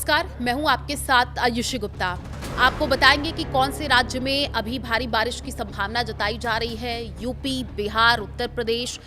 नमस्कार, मैं हूं आपके साथ आयुषी गुप्ता। आपको बताएंगे कि कौन से राज्य में अभी भारी बारिश की संभावना जताई जा रही है। यूपी, बिहार, उत्तर प्रदेश,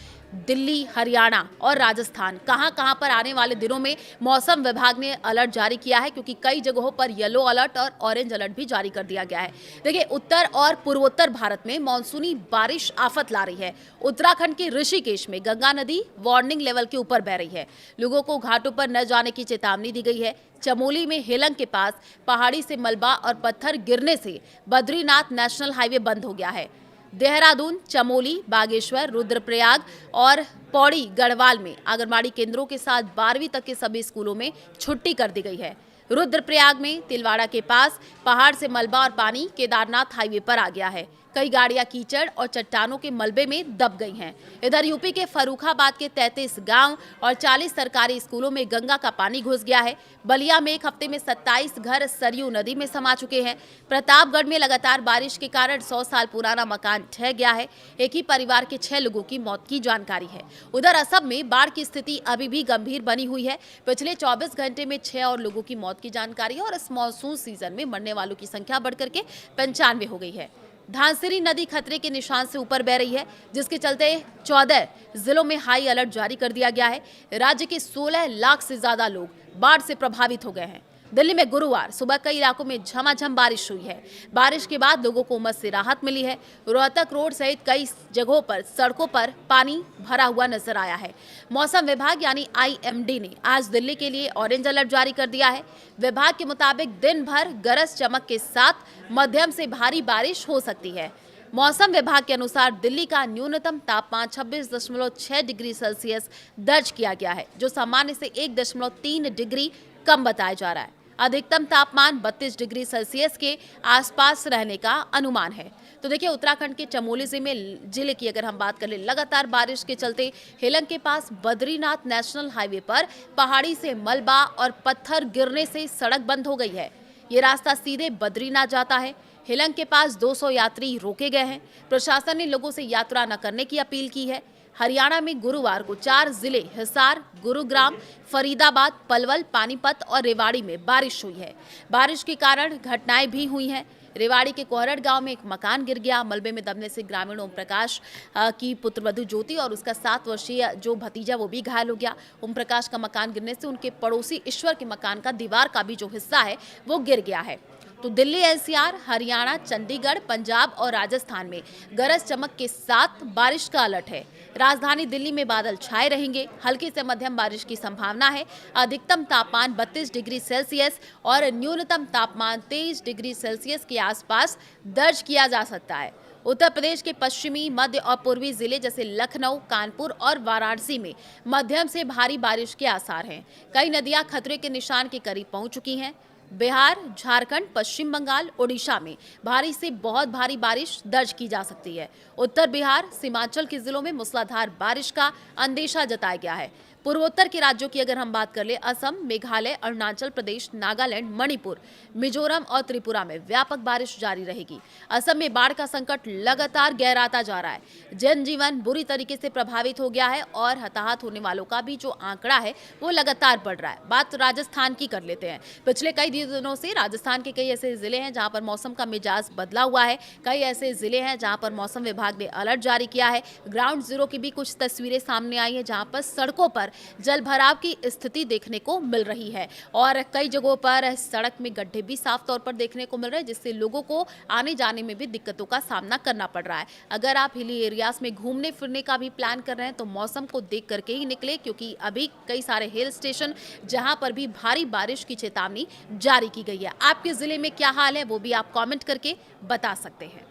दिल्ली, हरियाणा और राजस्थान कहां-कहां पर आने वाले दिनों में मौसम विभाग ने अलर्ट जारी किया है, क्योंकि कई जगहों पर येलो अलर्ट और ऑरेंज अलर्ट भी जारी कर दिया गया है। देखिए, उत्तर और पूर्वोत्तर भारत में मानसूनी बारिश आफत ला रही है। उत्तराखंड के ऋषिकेश में गंगा नदी वार्निंग लेवल के ऊपर बह रही है। लोगों को घाटों पर न जाने की चेतावनी दी गई है। चमोली में हेलंग के पास पहाड़ी से मलबा और पत्थर गिरने से बद्रीनाथ नेशनल हाईवे बंद हो गया है। देहरादून, चमोली, बागेश्वर, रुद्रप्रयाग और पौड़ी गढ़वाल में आंगनबाड़ी केंद्रों के साथ 12वीं तक के सभी स्कूलों में छुट्टी कर दी गई है। रुद्रप्रयाग में तिलवाड़ा के पास पहाड़ से मलबा और पानी केदारनाथ हाईवे पर आ गया है। कई गाड़ियां कीचड़ और चट्टानों के मलबे में दब गई हैं। इधर यूपी के फर्रुखाबाद के 33 गांव और 40 सरकारी स्कूलों में गंगा का पानी घुस गया है। बलिया में एक हफ्ते में 27 घर सरयू नदी में समा चुके हैं। प्रतापगढ़ में लगातार बारिश के कारण 100 साल पुराना मकान ढह गया है। एक ही परिवार के 6 लोगों की मौत की जानकारी है। उधर असम में बाढ़ की स्थिति अभी भी गंभीर बनी हुई है। पिछले 24 घंटे में 6 और लोगों की मौत की जानकारी है और इस मानसून सीजन में मरने वालों की संख्या बढ़कर के 95 हो गई है। धांसरी नदी खतरे के निशान से ऊपर बह रही है, जिसके चलते 14 जिलों में हाई अलर्ट जारी कर दिया गया है। राज्य के 16 लाख से ज्यादा लोग बाढ़ से प्रभावित हो गए हैं। दिल्ली में गुरुवार सुबह कई इलाकों में झमाझम बारिश हुई है। बारिश के बाद लोगों को उमस से राहत मिली है। रोहतक रोड सहित कई जगहों पर सड़कों पर पानी भरा हुआ नजर आया है। मौसम विभाग यानी आईएमडी ने आज दिल्ली के लिए ऑरेंज अलर्ट जारी कर दिया है। विभाग के मुताबिक दिन भर गरज चमक के साथ मध्यम से भारी बारिश हो सकती है। मौसम विभाग के अनुसार दिल्ली का न्यूनतम तापमान 26.6 डिग्री सेल्सियस दर्ज किया गया है, जो सामान्य से 1.3 डिग्री कम बताया जा रहा है। अधिकतम तापमान 32 डिग्री सेल्सियस के आसपास रहने का अनुमान है। तो देखिए, उत्तराखंड के चमोली जिले की अगर हम बात कर ले, लगातार बारिश के चलते हेलंग के पास बद्रीनाथ नेशनल हाईवे पर पहाड़ी से मलबा और पत्थर गिरने से सड़क बंद हो गई है। ये रास्ता सीधे बद्रीनाथ जाता है। हेलंग के पास 200 यात्री रोके गए हैं। प्रशासन ने लोगों से यात्रा न करने की अपील की है। हरियाणा में गुरुवार को 4 जिले हिसार, गुरुग्राम, फरीदाबाद, पलवल, पानीपत और रेवाड़ी में बारिश हुई है। बारिश के कारण घटनाएं भी हुई हैं। रेवाड़ी के कोहरड़ गांव में एक मकान गिर गया। मलबे में दबने से ग्रामीण ओम प्रकाश की पुत्रवधू ज्योति और उसका 7 वर्षीय जो भतीजा वो भी घायल हो गया। ओम प्रकाश का मकान गिरने से उनके पड़ोसी ईश्वर के मकान का दीवार का भी जो हिस्सा है वो गिर गया है। तो दिल्ली, एनसीआर, हरियाणा, चंडीगढ़, पंजाब और राजस्थान में गरज चमक के साथ बारिश का अलर्ट है। राजधानी दिल्ली में बादल छाए रहेंगे। हल्की से मध्यम बारिश की संभावना है। अधिकतम तापमान 32 डिग्री सेल्सियस और न्यूनतम तापमान 23 डिग्री सेल्सियस के आसपास दर्ज किया जा सकता है। उत्तर प्रदेश के पश्चिमी, मध्य और पूर्वी जिले जैसे लखनऊ, कानपुर और वाराणसी में मध्यम से भारी बारिश के आसार हैं। कई नदियां खतरे के निशान के करीब पहुंच चुकी हैं। बिहार, झारखंड, पश्चिम बंगाल, ओडिशा में भारी से बहुत भारी बारिश दर्ज की जा सकती है। उत्तर बिहार, सीमांचल के जिलों में मूसलाधार बारिश का अंदेशा जताया गया है। पूर्वोत्तर के राज्यों की अगर हम बात कर ले, असम, मेघालय, अरुणाचल प्रदेश, नागालैंड, मणिपुर, मिजोरम और त्रिपुरा में व्यापक बारिश जारी रहेगी। असम में बाढ़ का संकट लगातार गहराता जा रहा है। जनजीवन बुरी तरीके से प्रभावित हो गया है और हताहत होने वालों का भी जो आंकड़ा है वो लगातार बढ़ रहा है। बात राजस्थान की कर लेते हैं। पिछले कई दिनों से राजस्थान के कई ऐसे जिले हैं जहां पर मौसम का मिजाज बदला हुआ है। कई ऐसे जिले हैं जहां पर मौसम विभाग ने अलर्ट जारी किया है। ग्राउंड जीरो की भी कुछ तस्वीरें सामने आई है, जहां पर सड़कों पर जल भराव की स्थिति देखने को मिल रही है और कई जगहों पर सड़क में गड्ढे भी साफ तौर पर देखने को मिल रहे हैं, जिससे लोगों को आने जाने में भी दिक्कतों का सामना करना पड़ रहा है। अगर आप हिली एरियाज में घूमने फिरने का भी प्लान कर रहे हैं तो मौसम को देख करके ही निकले, क्योंकि अभी कई सारे हिल स्टेशन जहां पर भी भारी बारिश की चेतावनी जारी की गई है। आपके जिले में क्या हाल है वो भी आप कमेंट करके बता सकते हैं।